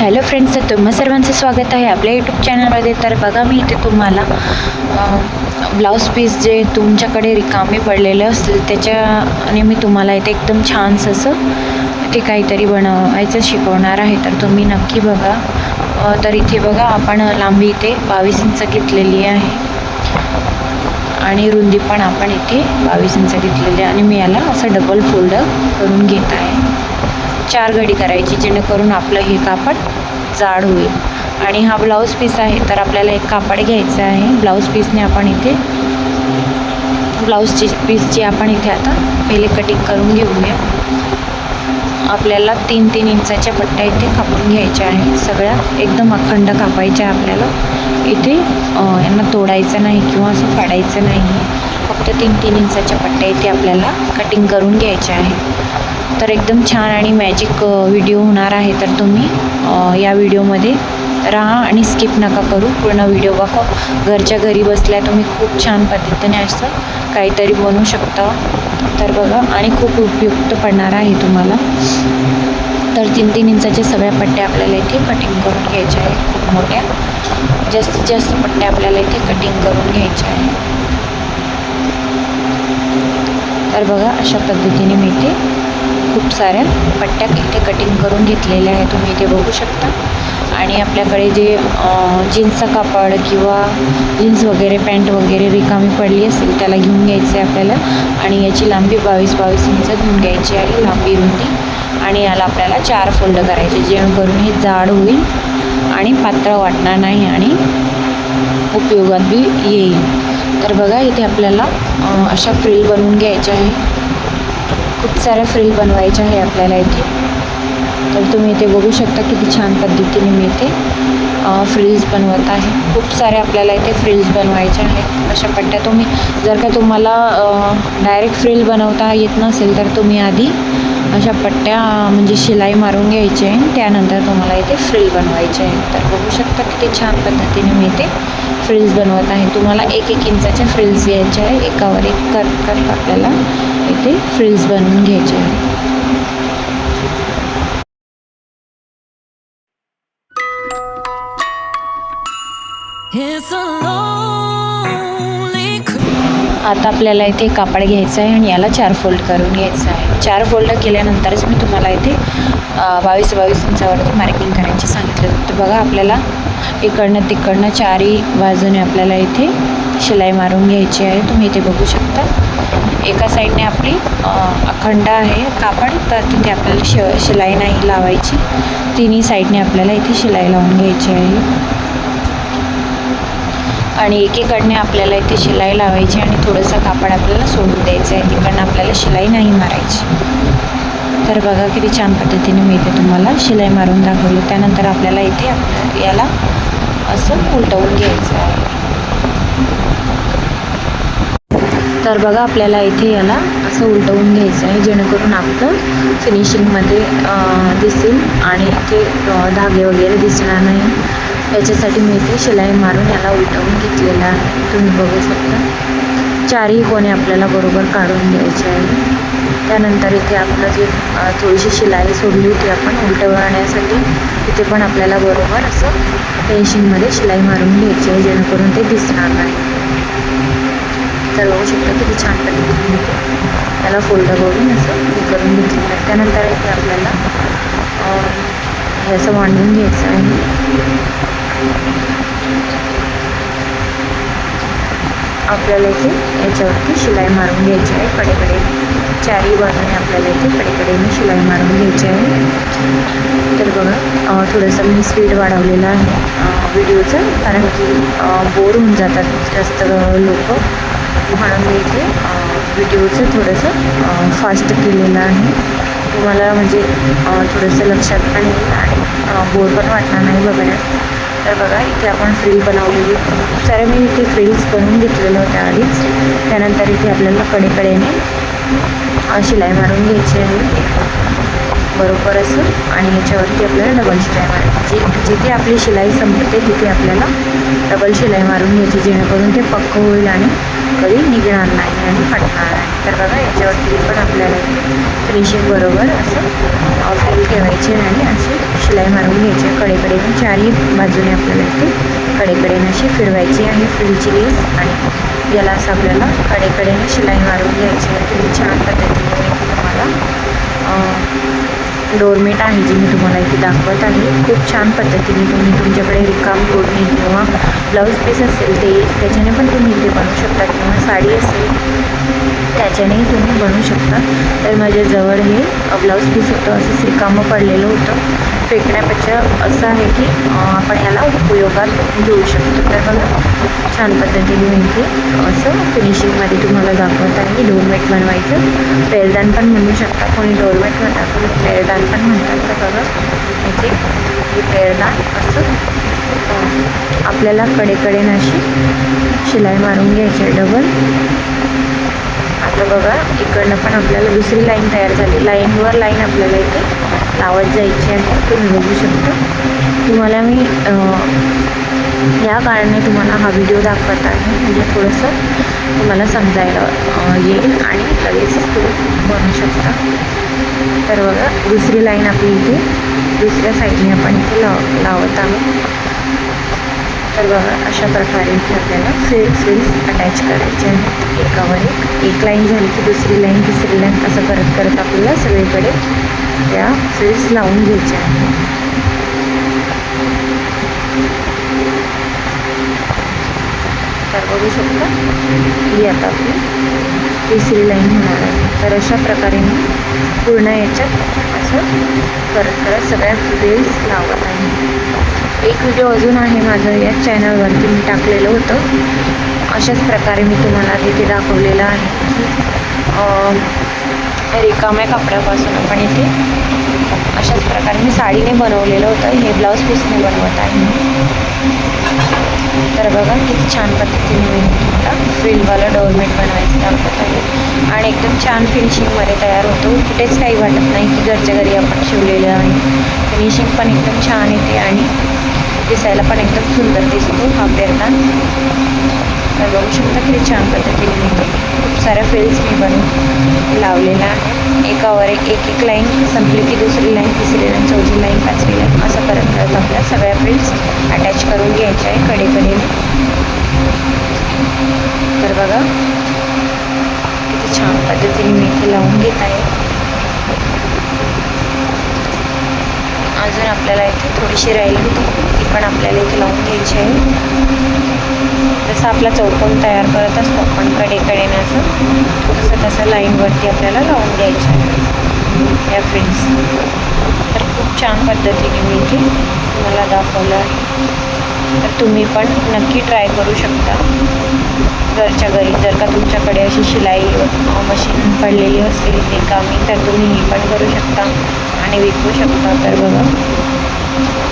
Hello friends, तर तुम्हा सर्वांचं स्वागत आहे आपल्या यूट्यूब चॅनलमध्ये. तर बघा, मी इथे तुम्हाला ब्लाऊज पीस जे तुमच्याकडे रिकामे पडलेले असतील त्याच्याने मी तुम्हाला इथे एकदम छानसं असं ते काहीतरी बनवायचं शिकवणार आहे. तर तुम्ही नक्की बघा. तर इथे बघा, आपण लांबी इथे 22 इंच घेतलेली आहे आणि रुंदी पण आपण इथे 22 इंच घेतलेली आहे. आणि मी याला असं डबल फोल्ड करून घेत आहे. 4 घडी करायची जेणेकरून आपलं हे कापड जाड होईल. आणि हा ब्लाऊज पीस आहे, तर आपल्याला एक कापड घ्यायचं आहे. ब्लाऊज पीसने आपण इथे ब्लाऊजची पीसची आपण इथे आता पहिले कटिंग करून घेऊया. आपल्याला 3-3 इंचाच्या पट्ट्या इथे कापून घ्यायच्या आहे. सगळ्या एकदम अखंड कापायच्या आपल्याला. इथे यांना तोडायचं नाही किंवा असं फाडायचं नाही. फक्त 3-3 इंचाच्या पट्ट्या इथे आपल्याला कटिंग करून घ्यायच्या आहे. तर एकदम छान आणि मॅजिक व्हिडिओ होणार आहे. तर तुम्ही या व्हिडिओमध्ये राहा आणि स्किप नका करू, पूर्ण व्हिडिओ बघा. घरच्या घरी बसल्या तुम्ही खूप छान पद्धतीने असं काहीतरी बनवू शकता. तर बघा, आणि खूप उपयुक्त पडणार आहे तुम्हाला. तर 3-3 इंचाच्या सगळ्या पट्ट्या आपल्याला इथे कटिंग करून घ्यायच्या आहेत. खूप मोठ्या जास्तीत जास्त पट्ट्या आपल्याला इथे कटिंग करून घ्यायच्या आहे. तर बघा, अशा पद्धतीने मी इथे खूप साऱ्या पट्ट्या इथे कटिंग करून घेतलेल्या आहे, तुम्ही इथे बघू शकता. आणि आपल्याकडे जे जीन्सचं कापड किंवा जीन्स वगैरे पॅन्ट वगैरे रिकामी पडली असेल त्याला घेऊन घ्यायचं आहे आपल्याला. आणि याची लांबी 22-22 इंच घेऊन घ्यायची आहे, लांबी रुंदी. आणि याला आपल्याला 4 फोल्ड करायचे जेणेकरून हे जाड होईल आणि पातळ वाटणार नाही आणि उपयोगात बी येईल. तर बघा, इथे आपल्याला अशा फ्रिल बनवून घ्यायच्या आहे. खूप साऱ्या फ्रिल बनवायच्या आहे आपल्याला इथे. तर तुम्ही इथे बघू शकता किती छान पद्धतीने मी इथे फ्रिल्स बनवत आहे. खूप साऱ्या आपल्याला इथे फ्रिल्स बनवायच्या आहेत. अशा पट्ट्या तुम्ही जर का तुम्हाला डायरेक्ट फ्रिल बनवता येत नसेल तर तुम्ही आधी अशा पट्ट्या म्हणजे शिलाई मारून घ्यायची आहे, त्यानंतर तुम्हाला इथे फ्रिल बनवायचे आहे. तर बघू शकता किती छान पद्धतीने मी इथे फ्रिल्स बनवत आहे. तुम्हाला 1-1 इंचाच्या फ्रिल्स घ्यायच्या आहे. एकावर एक करत आपल्याला इथे फ्रिल्स बनवून घ्यायचे आहे. आता आपल्याला इथे कापड घ्यायचं आहे आणि याला 4 फोल्ड करून घ्यायचं आहे. 4 फोल्ड केल्यानंतरच मी तुम्हाला इथे 22-22 इंचावरती मार्किंग करायची सांगितलं. तर बघा, आपल्याला इकडनं तिकडनं 4ही बाजूने आपल्याला इथे शिलाई मारून घ्यायची आहे. तुम्ही इथे बघू शकता. एका साईडने आपली अखंड आहे कापड, तर तिथे आपल्याला शिलाई नाही लावायची. तिन्ही साईडने आपल्याला इथे शिलाई लावून घ्यायची आहे. आणि एकीकडने आपल्याला इथे शिलाई लावायची आणि थोडंसं कापड आपल्याला सोडून द्यायचं आहे. तिकडनं आपल्याला शिलाई नाही मारायची. तर बघा, किती छान पद्धतीने मी इथे तुम्हाला शिलाई मारून दाखवली. त्यानंतर आपल्याला इथे याला असं उलटवून घ्यायचं आहे. तर बघा, आपल्याला इथे याला असं उलटवून घ्यायचं आहे जेणेकरून आपलं फिनिशिंगमध्ये दिसेल आणि इथे धागे वगैरे दिसणार नाही. याच्यासाठी मी इथे शिलाई मारून याला उलटवून घेतलेला आहे. तुम्ही बघू शकता. 4ही कोणे आपल्याला बरोबर काढून द्यायचे आहे. त्यानंतर इथे आपलं जे थोडीशी शिलाई सोडली होती आपण उलटवण्यासाठी, तिथे पण आपल्याला बरोबर असं फिनिशिंगमध्ये शिलाई मारून घ्यायची आहे जेणेकरून ते दिसणार नाही. तर बघू शकता किती छान पद्धतीने त्याला फोल्ड करून असं हे करून घेतलेलं आहे. त्यानंतर इथे आपल्याला हे असं मांडून घ्यायचं आहे. आपल्याला इथे याच्यावरती शिलाई मारून घ्यायची आहे. कडेकडे 4ही बाजूने आपल्याला इथे कडेकडेने शिलाई मारून घ्यायची आहे. तर बघा, थोडंसं मी स्पीड वाढवलेलं आहे व्हिडिओचं, कारण की बोर होऊन जातात जास्त लोक, म्हणून मी इथे व्हिडिओचं थोडंसं फास्ट केलेलं आहे. तुम्हाला म्हणजे थोडंसं लक्षात पण येईल आणि बोर पण वाटणार नाही बघण्यात. तर बघा, इथे आपण फ्रिल बनवलेली खूप साऱ्या मी इथे फ्रिल्स बनवून घेतलेल्या होत्या आधीच. त्यानंतर इथे आपल्याला कडेकडेने शिलाई मारून घ्यायची आहे बरोबर असं. आणि याच्यावरती आपल्याला डबल शिलाई मारायची. जिथे आपली शिलाई संपते तिथे आपल्याला डबल शिलाई मारून घ्यायची जेणेकरून ते पक्क होईल आणि कधी निघणार नाही आणि फाटणार नाही. तर बघा, याच्यावरती पण आपल्याला फिनिशिंग बरोबर असं फ्रिल ठेवायचे आणि असे शिलाई मारून घ्यायची आहे. कडेकडेने चारही बाजूने आपल्याला इथे कडेकडेने अशी फिरवायची आहे फ्रिलची लेस आणि याला असं आपल्याला कडेकडेने शिलाई मारून घ्यायची आहे. तुम्ही छान पद्धतीने मी तुम्हाला डोरमेट आहे जी मी तुम्हाला इथे दाखवत आहे. खूप छान पद्धतीने तुम्ही तुमच्याकडे रिकाम ओढणी किंवा ब्लाऊज पीस असेल त्याच्याने पण तुम्ही इथे बनवू शकता किंवा साडी असेल त्याच्यानेही तुम्ही बनवू शकता. तर माझ्याजवळ हे ब्लाऊज पीस होतं, असंच रिकामं पडलेलं होतं. फेकण्यापेक्षा असं आहे की आपण याला उपयोगात घेऊ शकतो. तर बघा छान पद्धतीने मी इथे असं फिनिशिंगमध्ये तुम्हाला दाखवत आहे. डोरमेट बनवायचं, पैरदान पण म्हणू शकता, कोणी डोरमेट म्हणतात, कोणी पैरदान पण म्हणतात. तर बघा इथे हे पैरदान असं आपल्याला कडेकडेनं अशी शिलाई मारून घ्यायची आहे डबल. आता बघा इकडनं पण आपल्याला दुसरी लाईन तयार झाली. लाईनवर लाईन आपल्याला इथे लावत जायची आहे. तुम्ही बघू शकता. तुम्हाला मी या कारणाने तुम्हाला हा व्हिडिओ दाखवत आहे, म्हणजे थोडंसं तुम्हाला समजायला येईल आणि लगेचच तुम्ही बनवू शकता. तर बघा दुसरी लाईन आपली इथे दुसऱ्या साईडने आपण इथे लावत आहोत. तर बघा अशा प्रकारे इथे आपल्याला फ्रिल्स अटॅच करायचे आहेत एकावर एक लाईन झाली की दुसरी लाईन तिसरी लाईन असं करत करत आपल्याला सगळीकडे त्या फ्रिल्स लावून घ्यायच्या आहेत. तर बघू शकता ही आता आपली तिसरी लाईन होणार आहे. तर अशा प्रकारे मी पूर्ण याच्यात असं करत करत सगळ्या फ्रिल्स लावत आहे. एक व्हिडिओ अजून आहे माझं या चॅनलवरती मी टाकलेलं होतं. अशाच प्रकारे मी तुम्हाला तिथे दाखवलेलं आहे की रिकाम्या कपड्यापासून आपण इथे अशाच प्रकारे मी साडीने बनवलेलं होतं. हे ब्लाऊज पीसने बनवत आहे. तर बघा किती छान पद्धतीने मी तुम्हाला फ्रिलवाला डोरमेट बनवायचं दाखवत आहे आणि एकदम छान फिनिशिंगमध्ये तयार होतो. कुठेच काही वाटत नाही की घरच्या घरी आपण शिवलेलं आहे. फिनिशिंग पण एकदम छान येते आणि दिसायला पण एकदम सुंदर दिसतो हा पैरदान. तर बघू शकता किती छान पद्धतीने मी खूप साऱ्या फ्रिल्स मी बनवून लावलेल्या आहे. एकावर एक लाईन संपली की दुसरी लाईन, तिसरी लाईन, चौथी लाईन, पाचवी लाईन असं करत करत आपल्या सगळ्या फ्रिल्स अटॅच करून घ्यायच्या आहे कडेकडेने. तर बघा किती छान पद्धतीने मी इथे लावून घेत आहे. अजून आपल्याला इथे थोडीशी राहिली होती ती पण आपल्याला इथे लावून घ्यायची आहे. जसं आपला चौकोन तयार करत असतो आपण कडेकडेने असं तसं लाईनवरती आपल्याला लावून घ्यायचं आहे या फ्रिल्स. तर खूप छान पद्धतीने मी इथे तुम्हाला दाखवलं आहे. तर तुम्ही पण नक्की ट्राय करू शकता घरच्या घरी. जर का तुमच्याकडे अशी शिलाई मशीन पडलेली असेल रिकामी तर तुम्ही ही पण करू शकता आणि विकू शकता. तर बघा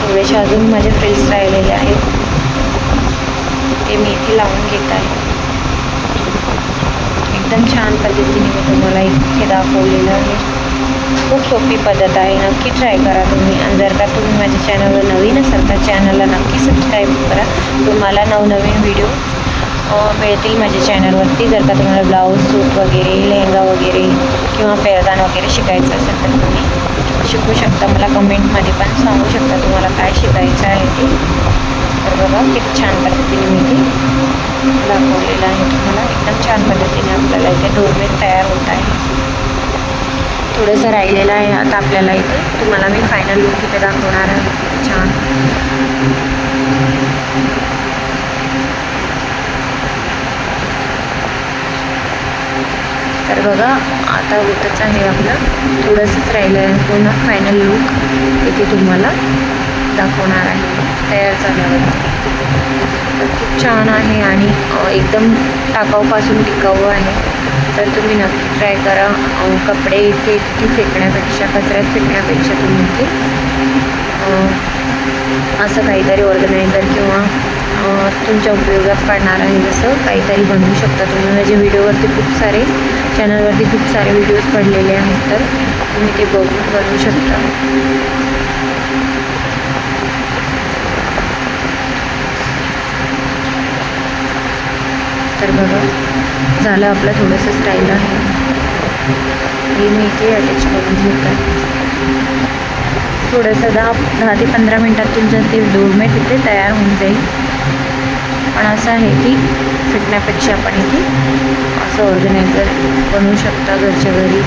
थोडेसे अजून माझे फ्रिल्स राहिलेले आहेत ते मी इथे लावून घेत आहे. एकदम छान पद्धतीने मी तुम्हाला इथे दाखवलेलं आहे. खूप सोपी पद्धत आहे. नक्की ट्राय करा तुम्ही. आणि जर का तुम्ही माझ्या चॅनलवर नवीन असाल तर चॅनलला नक्की सबस्क्राईब करा. तुम्हाला नवनवीन व्हिडिओ मिळतील माझ्या चॅनलवरती. जर का तुम्हाला ब्लाऊज सूट वगैरे लेहंगा वगैरे किंवा पैरदान वगैरे शिकायचं असेल तर तुम्ही शिकू शकता. मला कमेंटमध्ये पण सांगू शकता तुम्हाला काय शिकायचं आहे ते. तर बघा किती छान पद्धतीने मी ते दाखवलेलं आहे तुम्हाला. एकदम छान पद्धतीने आपल्याला इथे डोरमेट तयार होत आहे. थोडंसं राहिलेलं आहे आता आपल्याला इथे. तुम्हाला मी फायनल लुक इथे दाखवणार आहे छान. तर बघा आता होतच आहे आपलं. थोडंसंच राहिलं आहे. पूर्ण फायनल लुक इथे तुम्हाला दाखवणार आहे तयार झाल्यावर. तर खूप छान आहे आणि एकदम टाकाऊपासून टिकाऊ आहे. तर तुम्ही नक्की ट्राय करा. कपडे इथे फेकण्यापेक्षा कचऱ्यात फेकण्यापेक्षा तुम्ही इथे असं काहीतरी ऑर्गनायझर किंवा तुमच्या उपयोगात पडणार आहे जसं काहीतरी बनवू शकता तुम्ही. माझ्या व्हिडिओवरती खूप सारे चॅनलवरती खूप सारे व्हिडिओज पडलेले आहेत तर तुम्ही ते बघून बनवू शकता. तर बघा झालं आपलं थोडंसं स्टाईल आहे. हे मी इथे अटॅच करून घेत आहे. थोडंसं 10 ते 15 मिनटात तुमचं ते डोरमेट इथे तयार होऊन जाईल. पण असं आहे की फेकण्यापेक्षा आपण इथे असं ऑर्गनायझर बनवू शकता घरच्या घरी.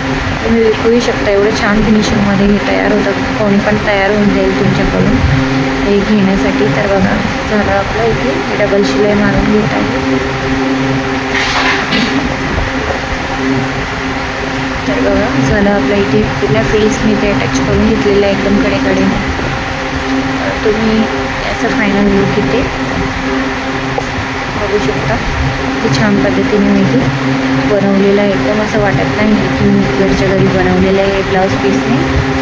तुम्ही विकूही शकता. एवढं छान फिनिशिंगमध्ये हे तयार होतं. कोणी पण तयार होऊन जाईल तुमच्याकडून हे घेण्यासाठी. तर बघा झालं आपलं इथे डबल शिलाई मारून घेत आहे. तर बघा झालं आपलं इथे पूर्ण फ्रीज मी ते अटॅच करून घेतलेलं आहे एकदम कडेकडे. तुम्ही याचं फायनल लुक इथे बघू शकता. ते छान पद्धतीने मी ते बनवलेलं आहे. एकदम असं वाटत नाही की मी घरच्या घरी बनवलेलं आहे. ब्लाऊज पीसने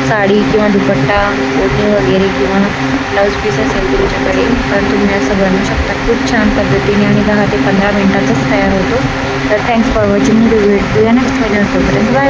साडी किंवा दुपट्टा ओढणी वगैरे किंवा ब्लाऊज पीस असेल तुमच्याकडे तर तुम्ही असं बनवू शकता खूप छान पद्धतीने आणि 10 ते 15 मिनटातच तयार होतो. तर thanks for watching. Video next video. तोपर्यंत बाय.